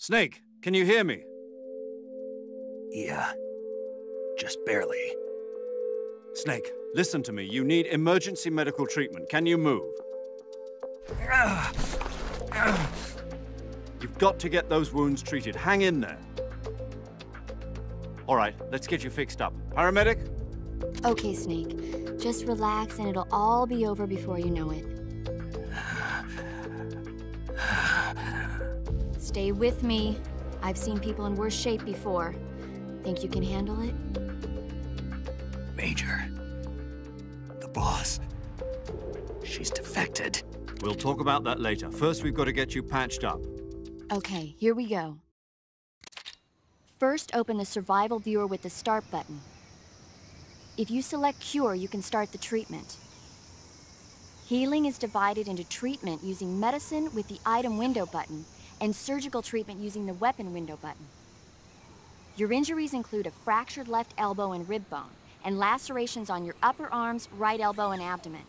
Snake, can you hear me? Yeah. Just barely. Snake, listen to me. You need emergency medical treatment. Can you move? You've got to get those wounds treated. Hang in there. All right, let's get you fixed up. Paramedic? Okay, Snake. Just relax and it'll all be over before you know it. Stay with me. I've seen people in worse shape before. Think you can handle it? Major. The boss. She's defected. We'll talk about that later. First, we've got to get you patched up. Okay, here we go. First, open the survival viewer with the start button. If you select cure, you can start the treatment. Healing is divided into treatment using medicine with the item window button and surgical treatment using the weapon window button. Your injuries include a fractured left elbow and rib bone, and lacerations on your upper arms, right elbow, and abdomen.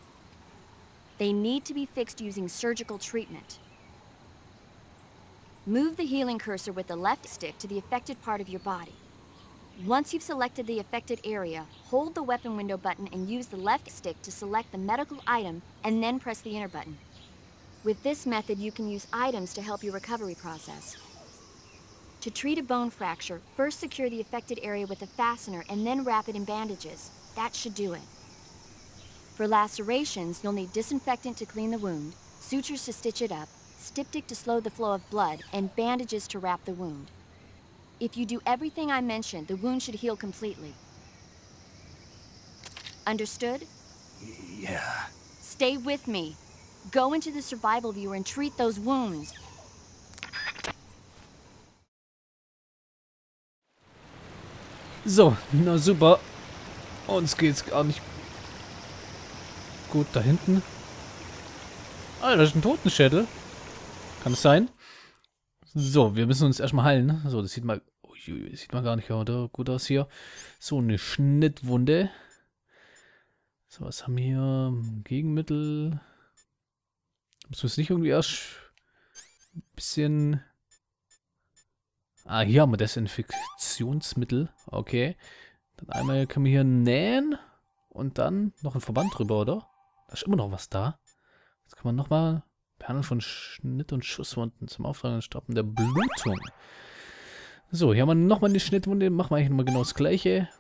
They need to be fixed using surgical treatment. Move the healing cursor with the left stick to the affected part of your body. Once you've selected the affected area, hold the weapon window button and use the left stick to select the medical item, and then press the enter button. With this method, you can use items to help your recovery process. To treat a bone fracture, first secure the affected area with a fastener and then wrap it in bandages. That should do it. For lacerations, you'll need disinfectant to clean the wound, sutures to stitch it up, styptic to slow the flow of blood, and bandages to wrap the wound. If you do everything I mentioned, the wound should heal completely. Understood? Yeah. Stay with me. Go into the survival viewer and treat those wounds. So, na super. Uns geht's gar nicht gut da hinten. Ah, das ist ein Totenschädel. Kann es sein? So, wir müssen uns erstmal heilen. So, das sieht mal... Uiui, sieht man gar nicht oder? Gut aus hier. So, eine Schnittwunde. So, was haben wir hier? Gegenmittel. Muss es nicht irgendwie erst ein bisschen... Ah, hier haben wir Desinfektionsmittel. Okay. Dann einmal können wir hier nähen. Und dann noch ein Verband drüber, oder? Da ist immer noch was da. Jetzt kann man nochmal... Perlen von Schnitt- und Schusswunden zum Auftragen und Stoppen der Blutung. So, hier haben wir nochmal eine Schnittwunde. Machen wir eigentlich nochmal genau das gleiche.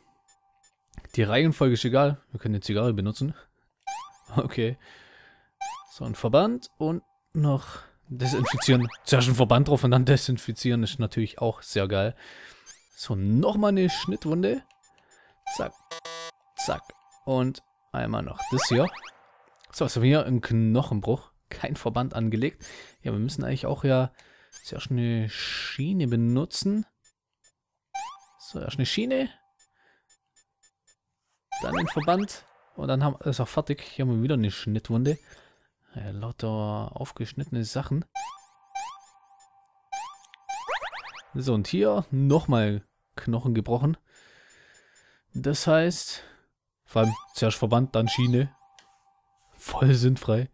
Die Reihenfolge ist egal. Wir können die Zigarre benutzen. Okay. So, ein Verband und noch desinfizieren. Zuerst ein Verband drauf und dann desinfizieren ist natürlich auch sehr geil. So, nochmal eine Schnittwunde. Zack. Zack. Und einmal noch das hier. So, was haben wir hier? Ein Knochenbruch. Kein Verband angelegt. Ja, wir müssen eigentlich auch ja zuerst eine Schiene benutzen. So, erst eine Schiene. Dann den Verband. Und dann haben wir es auch fertig. Hier haben wir wieder eine Schnittwunde. Ja, lauter aufgeschnittene Sachen. So, und hier nochmal Knochen gebrochen. Das heißt, vor allem zuerst Verband, dann Schiene. Voll sinnfrei.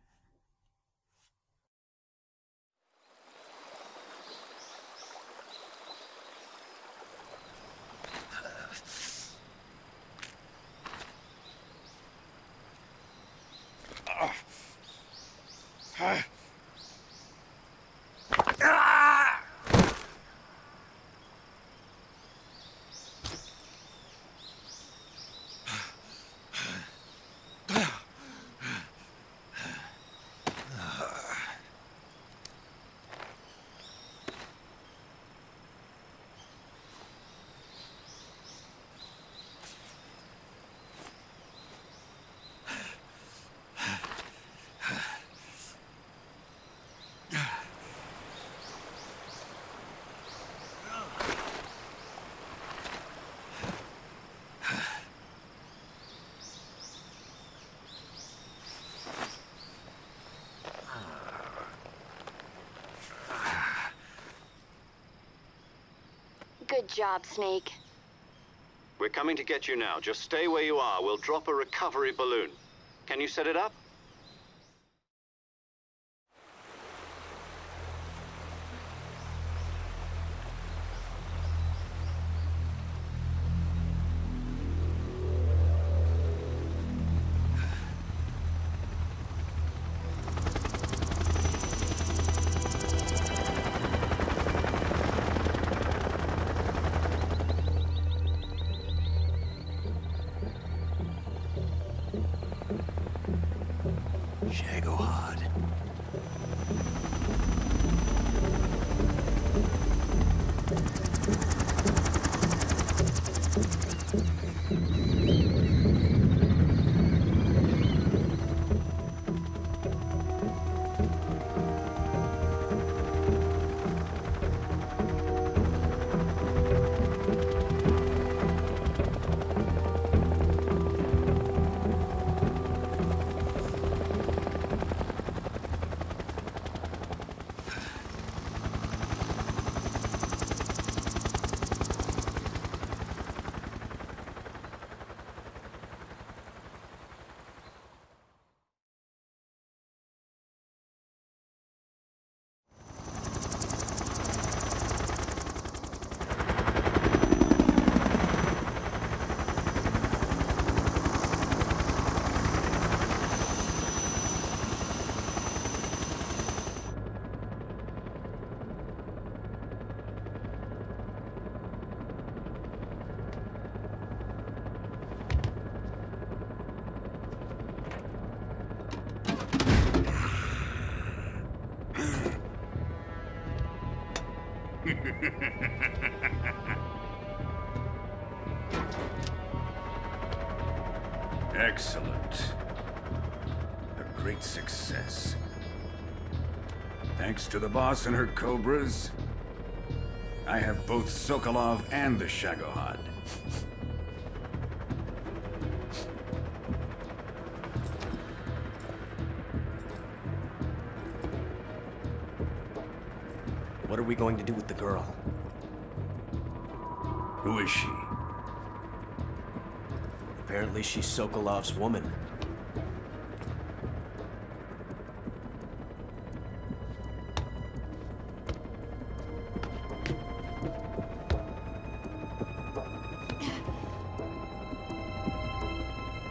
Good job, Snake. We're coming to get you now. Just stay where you are. We'll drop a recovery balloon. Can you set it up? Shagohod. Excellent. A great success. Thanks to the boss and her cobras, I have both Sokolov and the Shagohod. What are we going to do with the girl? Who is she? Apparently she's Sokolov's woman.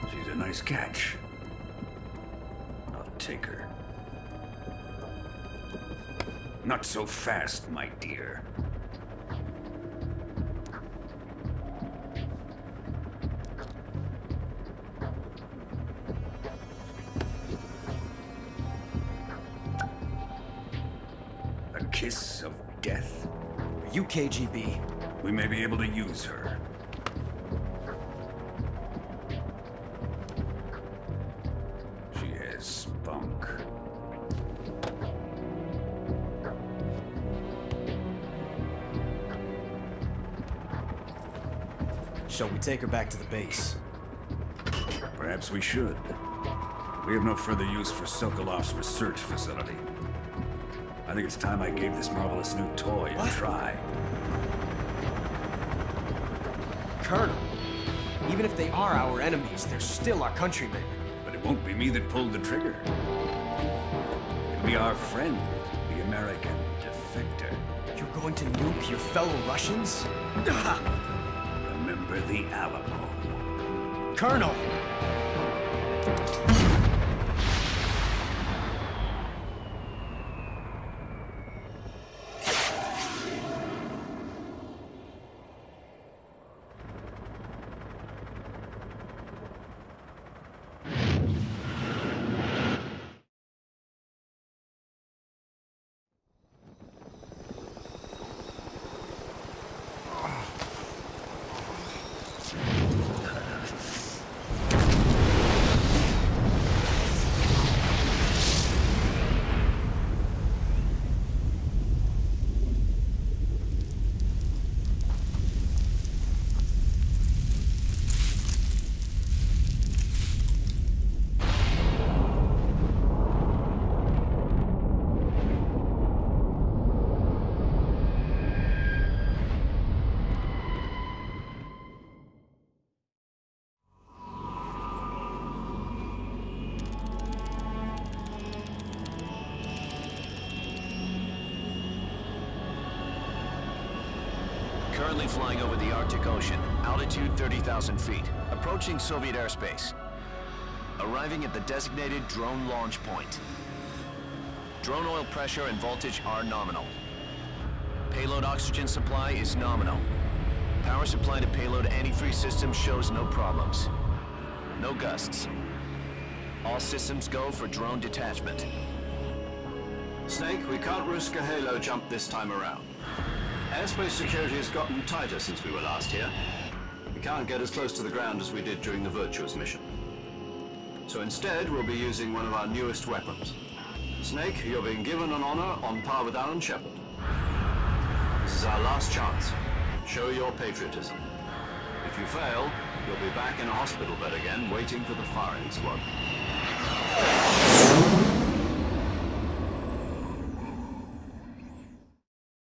She's a nice catch. I'll take her. Not so fast, my dear. A kiss of death? Are you KGB? We may be able to use her. She has spunk. Shall we take her back to the base? Perhaps we should. We have no further use for Sokolov's research facility. I think it's time I gave this marvelous new toy a try. Colonel, even if they are our enemies, they're still our countrymen. But it won't be me that pulled the trigger. It'll be our friend, the American defector. You're going to nuke your fellow Russians? Remember the Alamo. Colonel! Currently flying over the Arctic Ocean, altitude 30,000 feet, approaching Soviet airspace. Arriving at the designated drone launch point. Drone oil pressure and voltage are nominal. Payload oxygen supply is nominal. Power supply to payload antifreeze system shows no problems. No gusts. All systems go for drone detachment. Snake, we can't risk a halo jump this time around. Airspace security has gotten tighter since we were last here. We can't get as close to the ground as we did during the Virtuous mission. So instead, we'll be using one of our newest weapons. Snake, you're being given an honor on par with Alan Shepard. This is our last chance. Show your patriotism. If you fail, you'll be back in a hospital bed again, waiting for the firing squad.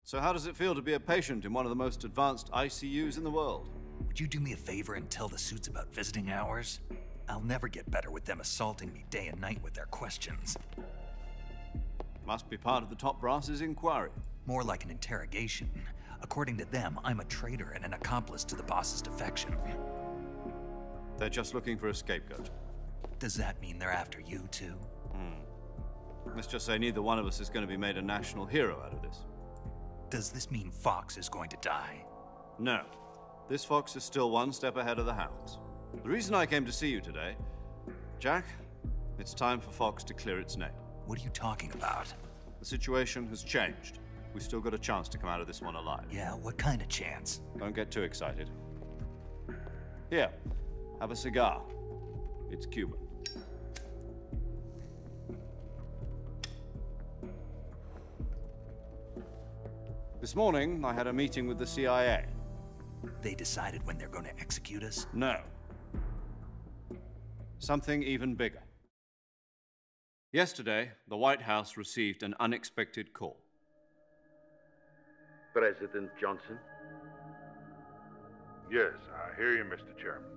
So how does it feel to be a patient in one of the most advanced ICUs in the world? Would you do me a favor and tell the suits about visiting hours? I'll never get better with them assaulting me day and night with their questions. Must be part of the top brass's inquiry. More like an interrogation. According to them, I'm a traitor and an accomplice to the boss's defection. They're just looking for a scapegoat. Does that mean they're after you too? Let's just say neither one of us is going to be made a national hero out of this. Does this mean Fox is going to die? No. This fox is still one step ahead of the hounds. The reason I came to see you today, Jack, it's time for Fox to clear its name. What are you talking about? The situation has changed. We've still got a chance to come out of this one alive. Yeah, what kind of chance? Don't get too excited. Here, have a cigar. It's Cuban. This morning, I had a meeting with the CIA. They decided when they're going to execute us? No. Something even bigger. Yesterday, the White House received an unexpected call. President Johnson? Yes, I hear you, Mr. Chairman.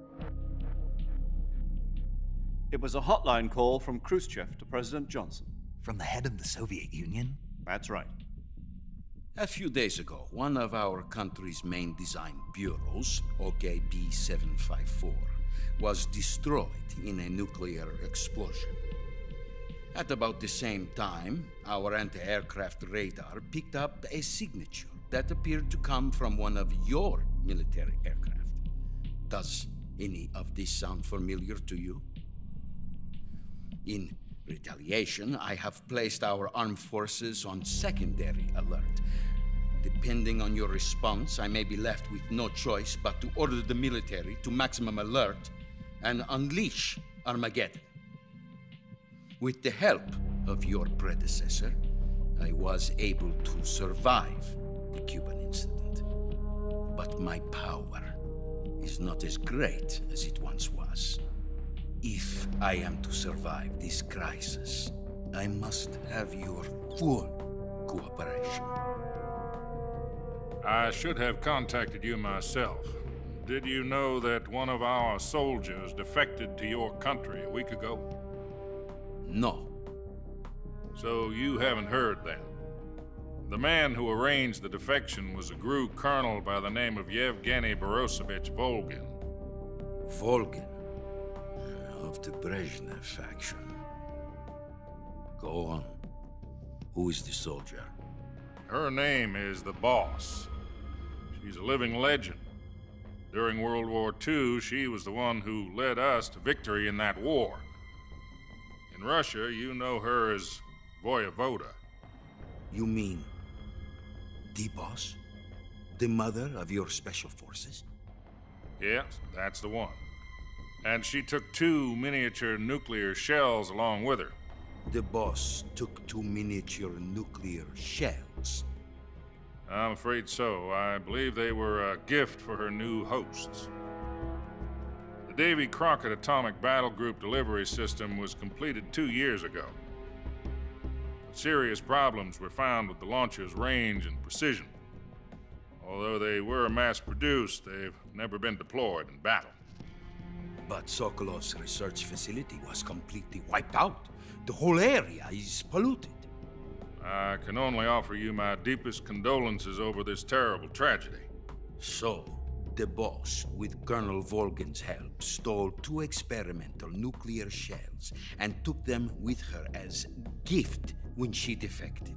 It was a hotline call from Khrushchev to President Johnson. From the head of the Soviet Union? That's right. A few days ago, one of our country's main design bureaus, OKB 754, was destroyed in a nuclear explosion. At about the same time, our anti-aircraft radar picked up a signature that appeared to come from one of your military aircraft. Does any of this sound familiar to you? In retaliation, I have placed our armed forces on secondary alert. Depending on your response, I may be left with no choice but to order the military to maximum alert and unleash Armageddon. With the help of your predecessor, I was able to survive the Cuban incident. But my power is not as great as it once was. If I am to survive this crisis, I must have your full cooperation. I should have contacted you myself. Did you know that one of our soldiers defected to your country a week ago? No. So you haven't heard then. The man who arranged the defection was a GRU colonel by the name of Yevgeny Borosovich Volgin. Volgin? Of the Brezhnev faction. Go on. Who is the soldier? Her name is the Boss. She's a living legend. During World War II, she was the one who led us to victory in that war. In Russia, you know her as Voyevoda. You mean the Boss? The mother of your special forces? Yes, that's the one. And she took 2 miniature nuclear shells along with her. The Boss took 2 miniature nuclear shells. I'm afraid so. I believe they were a gift for her new hosts. The Davy Crockett Atomic Battle Group delivery system was completed 2 years ago. But serious problems were found with the launcher's range and precision. Although they were mass-produced, they've never been deployed in battle. But Sokolov's research facility was completely wiped out. The whole area is polluted. I can only offer you my deepest condolences over this terrible tragedy. So, the Boss, with Colonel Volgin's help, stole 2 experimental nuclear shells and took them with her as gift when she defected.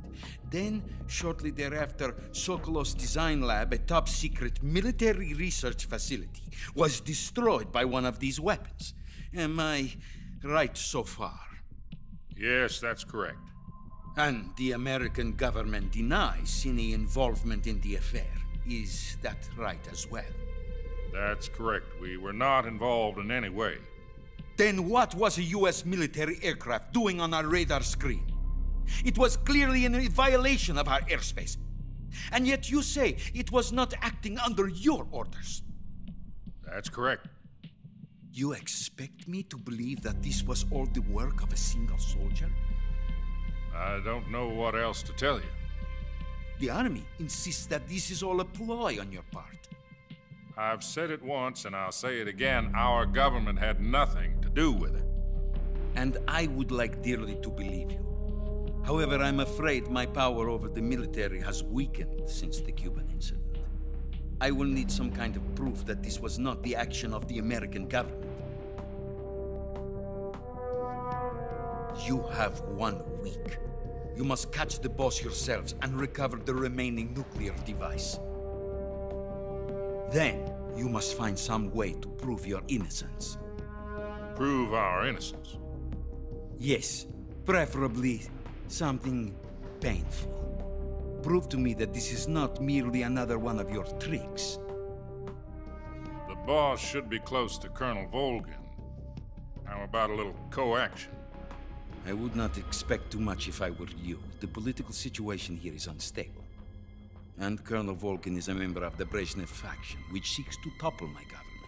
Then, shortly thereafter, Sokolov's design lab, a top-secret military research facility, was destroyed by one of these weapons. And my right so far? Yes, that's correct. And the American government denies any involvement in the affair. Is that right as well? That's correct. We were not involved in any way. Then what was a US military aircraft doing on our radar screen? It was clearly in violation of our airspace. And yet you say it was not acting under your orders. That's correct. You expect me to believe that this was all the work of a single soldier? I don't know what else to tell you. The Army insists that this is all a ploy on your part. I've said it once and I'll say it again. Our government had nothing to do with it. And I would like dearly to believe you. However, I'm afraid my power over the military has weakened since the Cuban incident. I will need some kind of proof that this was not the action of the American government. You have 1 week. You must catch the boss yourselves and recover the remaining nuclear device. Then, you must find some way to prove your innocence. Prove our innocence? Yes, preferably something painful. Prove to me that this is not merely another one of your tricks. The boss should be close to Colonel Volgin. How about a little co-action? I would not expect too much if I were you. The political situation here is unstable. And Colonel Volgin is a member of the Brezhnev faction, which seeks to topple my government.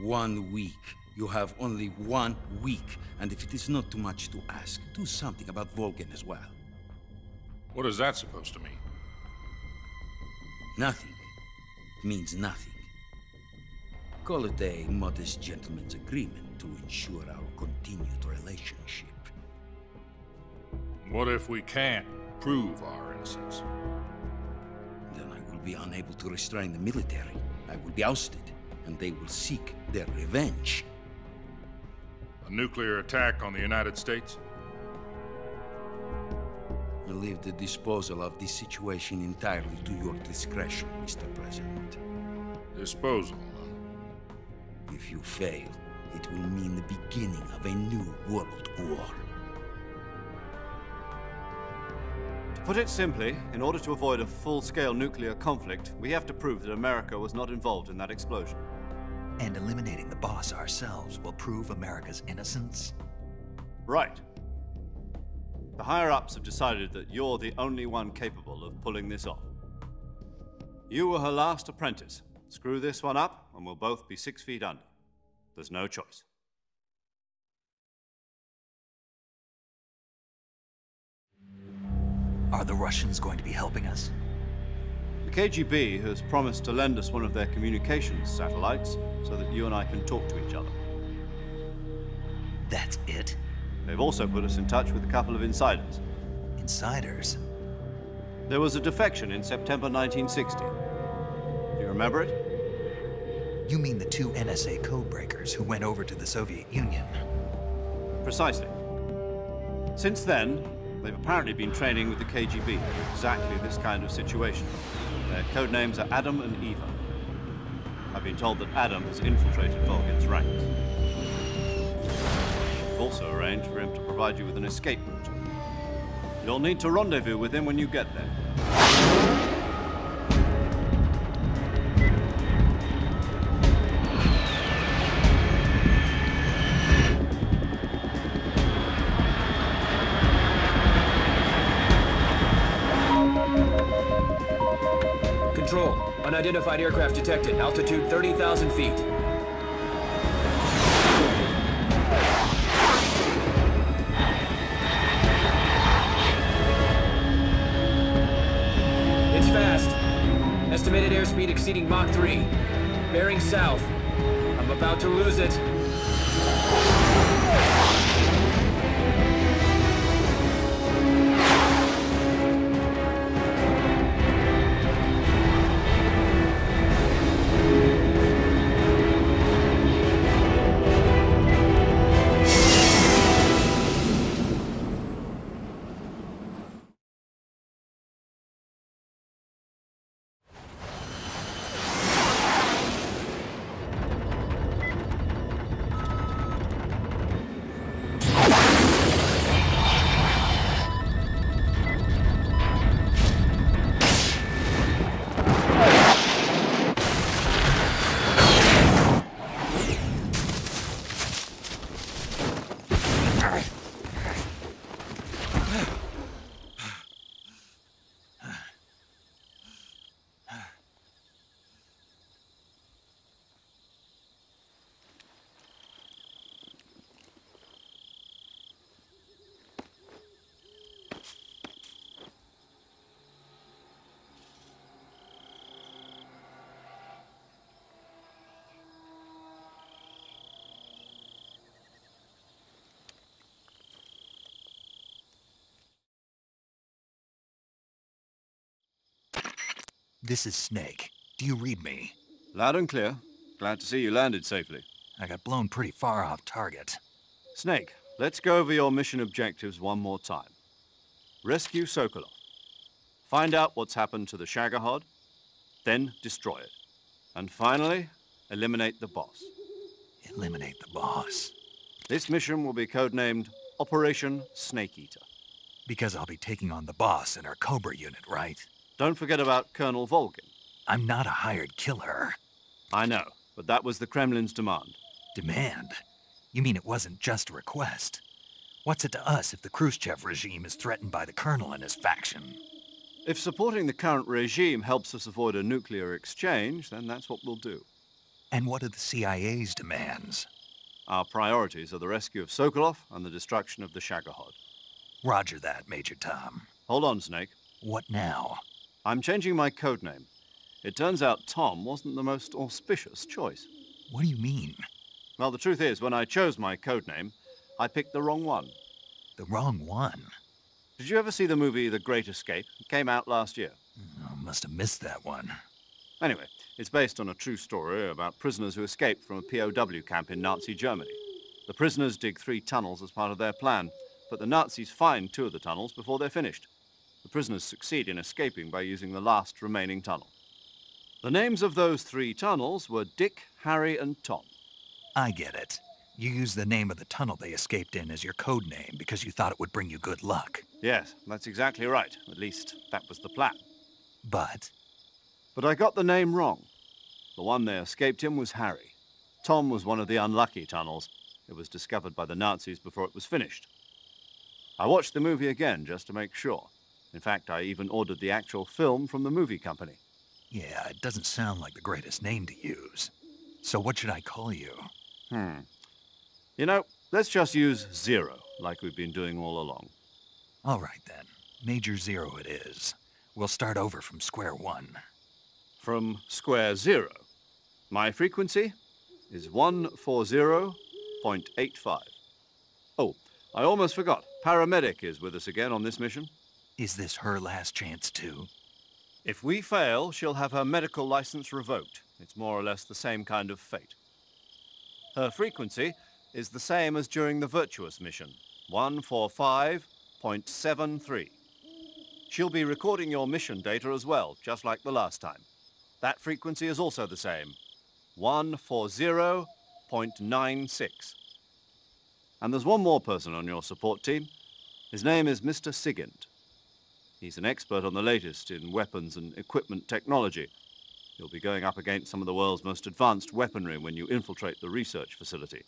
1 week. You have only 1 week. And if it is not too much to ask, do something about Volgin as well. What is that supposed to mean? Nothing. It means nothing. Call it a modest gentleman's agreement to ensure our continued relationship. What if we can't prove our innocence? Then I will be unable to restrain the military. I will be ousted, and they will seek their revenge. A nuclear attack on the United States? I leave the disposal of this situation entirely to your discretion, Mr. President. Disposal? If you fail, it will mean the beginning of a new world war. To put it simply, in order to avoid a full-scale nuclear conflict, we have to prove that America was not involved in that explosion. And eliminating the boss ourselves will prove America's innocence? Right. The higher-ups have decided that you're the only one capable of pulling this off. You were her last apprentice. Screw this one up, and we'll both be 6 feet under. There's no choice. Are the Russians going to be helping us? The KGB has promised to lend us one of their communications satellites so that you and I can talk to each other. That's it? They've also put us in touch with a couple of insiders. Insiders? There was a defection in September 1960. Do you remember it? You mean the 2 NSA codebreakers who went over to the Soviet Union? Precisely. Since then, they've apparently been training with the KGB for exactly this kind of situation. Their code names are Adam and Eva. I've been told that Adam has infiltrated Volgin's ranks. We've also arranged for him to provide you with an escape route. You'll need to rendezvous with him when you get there. Control. Unidentified aircraft detected. Altitude 30,000 feet. It's fast. Estimated airspeed exceeding Mach 3. Bearing south. I'm about to lose it. This is Snake. Do you read me? Loud and clear. Glad to see you landed safely. I got blown pretty far off target. Snake, let's go over your mission objectives one more time. Rescue Sokolov. Find out what's happened to the Shagohod, then destroy it. And finally, eliminate the boss. Eliminate the boss. This mission will be codenamed Operation Snake Eater. Because I'll be taking on the boss in our Cobra unit, right? Don't forget about Colonel Volgin. I'm not a hired killer. I know, but that was the Kremlin's demand. Demand? You mean it wasn't just a request? What's it to us if the Khrushchev regime is threatened by the Colonel and his faction? If supporting the current regime helps us avoid a nuclear exchange, then that's what we'll do. And what are the CIA's demands? Our priorities are the rescue of Sokolov and the destruction of the Shagohod. Roger that, Major Tom. Hold on, Snake. What now? I'm changing my codename. It turns out Tom wasn't the most auspicious choice. What do you mean? Well, the truth is, when I chose my codename, I picked the wrong one. The wrong one? Did you ever see the movie The Great Escape? It came out last year. Oh, must have missed that one. Anyway, it's based on a true story about prisoners who escaped from a POW camp in Nazi Germany. The prisoners dig 3 tunnels as part of their plan, but the Nazis find 2 of the tunnels before they're finished. The prisoners succeed in escaping by using the last remaining tunnel. The names of those 3 tunnels were Dick, Harry, and Tom. I get it. You used the name of the tunnel they escaped in as your code name because you thought it would bring you good luck. Yes, that's exactly right. At least, that was the plan. But I got the name wrong. The one they escaped in was Harry. Tom was one of the unlucky tunnels. It was discovered by the Nazis before it was finished. I watched the movie again just to make sure. In fact, I even ordered the actual film from the movie company. yeah, it doesn't sound like the greatest name to use. So what should I call you? You know, let's just use Zero, like we've been doing all along. All right, then. Major Zero it is. We'll start over from square one. From square 0. My frequency is 140.85. Oh, I almost forgot. Paramedic is with us again on this mission. Is this her last chance, too? If we fail, she'll have her medical license revoked. It's more or less the same kind of fate. Her frequency is the same as during the Virtuous mission, 145.73. She'll be recording your mission data as well, just like the last time. That frequency is also the same, 140.96. And there's one more person on your support team. His name is Mr. Sigint. He's an expert on the latest in weapons and equipment technology. You'll be going up against some of the world's most advanced weaponry when you infiltrate the research facility.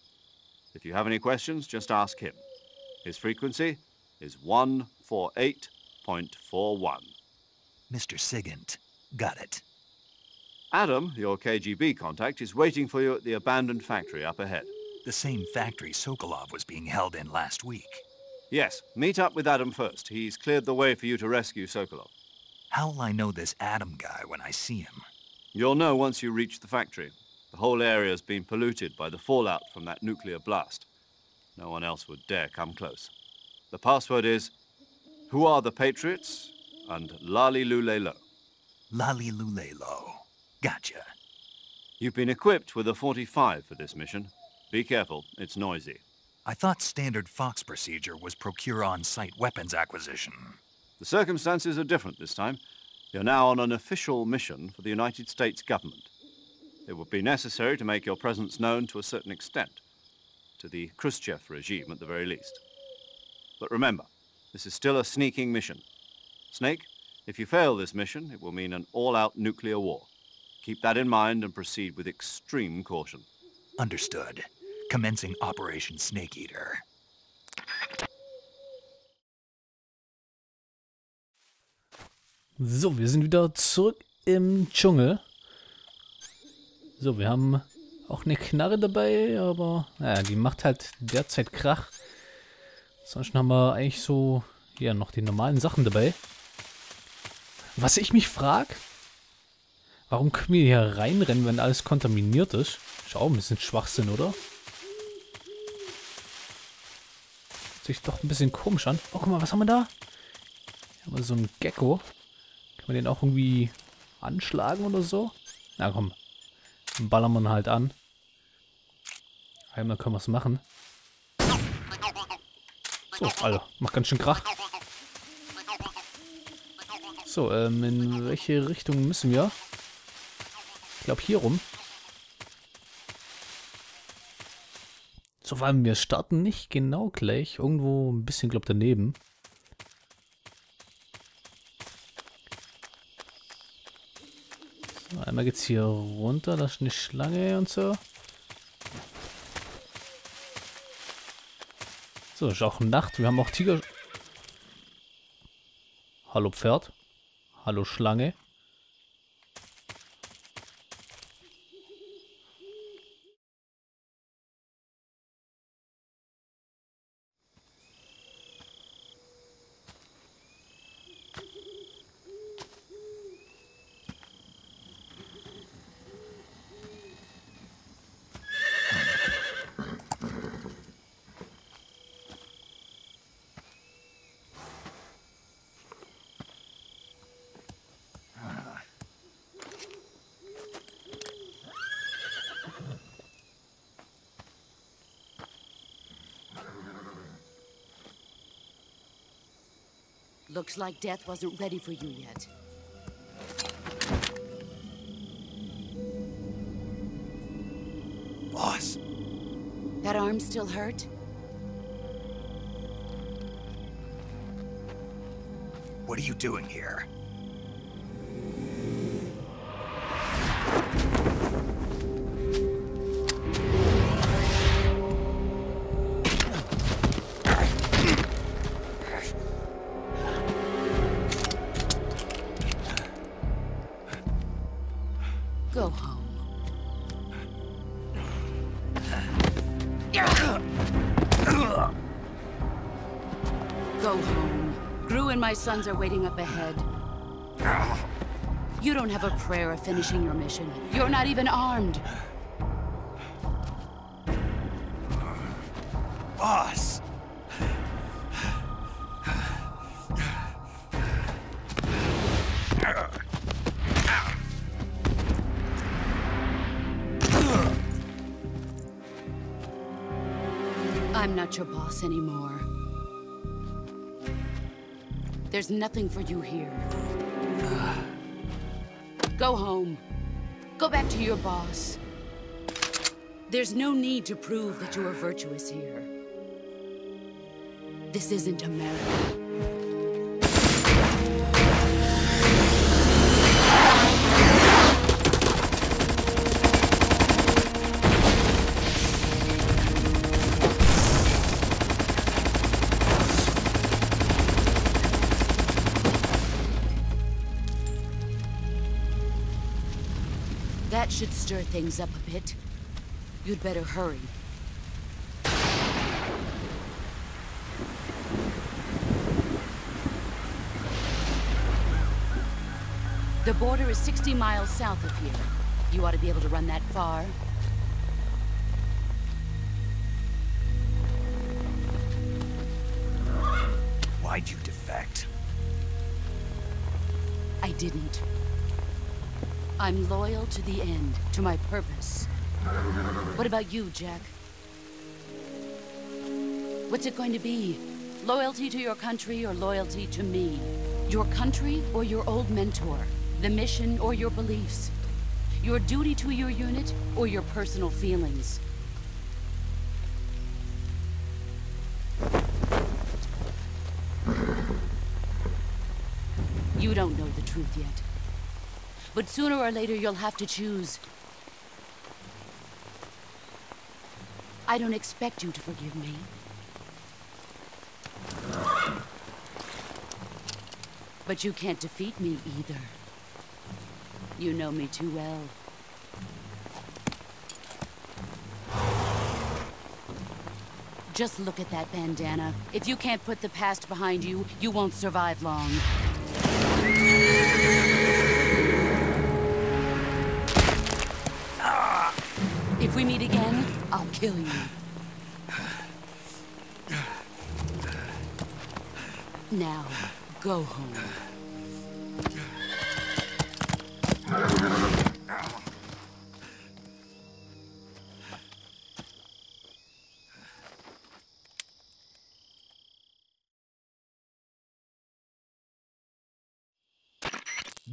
If you have any questions, just ask him. His frequency is 148.41. Mr. Sigint. Got it. Adam, your KGB contact, is waiting for you at the abandoned factory up ahead. The same factory Sokolov was being held in last week. Yes, meet up with Adam first. He's cleared the way for you to rescue Sokolov. How'll I know this Adam guy when I see him? You'll know once you reach the factory. The whole area's been polluted by the fallout from that nuclear blast. No one else would dare come close. The password is, "Who are the Patriots?" and Lali Lulelo. Lali Lulelo. Gotcha. You've been equipped with a 45 for this mission. Be careful, it's noisy. I thought standard Fox procedure was procure on-site weapons acquisition. The circumstances are different this time. You're now on an official mission for the United States government. It would be necessary to make your presence known to a certain extent, to the Khrushchev regime at the very least. But remember, this is still a sneaking mission. Snake, if you fail this mission, it will mean an all-out nuclear war. Keep that in mind and proceed with extreme caution. Understood. Commencing Operation Snake Eater. So, wir sind wieder zurück im Dschungel. So, wir haben auch eine Knarre dabei, aber naja, die macht halt derzeit Krach. Sonst haben wir eigentlich so hier noch die normalen Sachen dabei. Was ich mich frage, warum können wir hier reinrennen, wenn alles kontaminiert ist? Schau, ein bisschen Schwachsinn, oder? Hört sich doch ein bisschen komisch an. Oh, guck mal, was haben wir da? Hier haben wir so einen Gecko. Kann man den auch irgendwie anschlagen oder so? Na komm. Dann ballern wir ihn halt an. Einmal können wir es machen. So, Alter, macht ganz schön Krach. So, in welche Richtung müssen wir? Ich glaube hier rum. So, vor allem wir starten nicht genau gleich. Irgendwo ein bisschen, glaube ich, daneben. So, einmal geht's hier runter. Da ist eine Schlange und so. So, ist auch Nacht. Wir haben auch Tiger. Hallo Pferd. Hallo Schlange. Looks like death wasn't ready for you yet. Boss. That arm still hurt? What are you doing here? Go home. Go home. Gru and my sons are waiting up ahead. You don't have a prayer of finishing your mission. You're not even armed. Boss! I'm not your boss anymore. There's nothing for you here. Go home. Go back to your boss. There's no need to prove that you are virtuous here. This isn't America. That should stir things up a bit. You'd better hurry. The border is 60 miles south of here. You ought to be able to run that far. Why'd you defect? I didn't. I'm loyal to the end, to my purpose. What about you, Jack? What's it going to be? Loyalty to your country or loyalty to me? Your country or your old mentor? The mission or your beliefs? Your duty to your unit or your personal feelings? You don't know the truth yet. But sooner or later, you'll have to choose. I don't expect you to forgive me. But you can't defeat me either. You know me too well. Just look at that bandana. If you can't put the past behind you, you won't survive long. If we meet again, I'll kill you. Now, go home.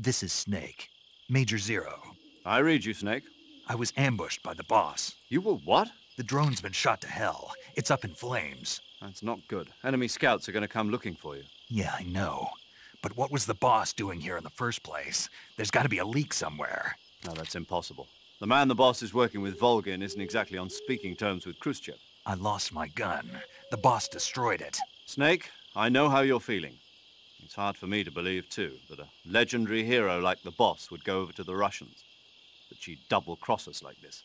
This is Snake. Major Zero. I read you, Snake. I was ambushed by the boss. You were what? The drone's been shot to hell. It's up in flames. That's not good. Enemy scouts are going to come looking for you. Yeah, I know. But what was the boss doing here in the first place? There's got to be a leak somewhere. No, that's impossible. The man the boss is working with, Volgin, isn't exactly on speaking terms with Khrushchev. I lost my gun. The boss destroyed it. Snake, I know how you're feeling. It's hard for me to believe, too, that a legendary hero like the boss would go over to the Russians. That she'd double-cross us like this.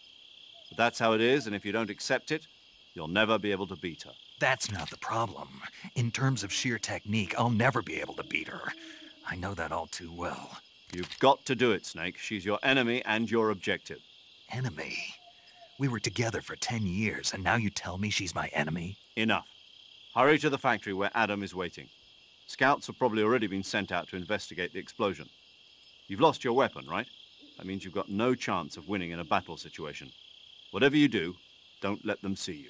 But that's how it is, and if you don't accept it, you'll never be able to beat her. That's not the problem. In terms of sheer technique, I'll never be able to beat her. I know that all too well. You've got to do it, Snake. She's your enemy and your objective. Enemy? We were together for 10 years, and now you tell me she's my enemy? Enough. Hurry to the factory where Adam is waiting. Scouts have probably already been sent out to investigate the explosion. You've lost your weapon, right? That means you've got no chance of winning in a battle situation. Whatever you do, don't let them see you.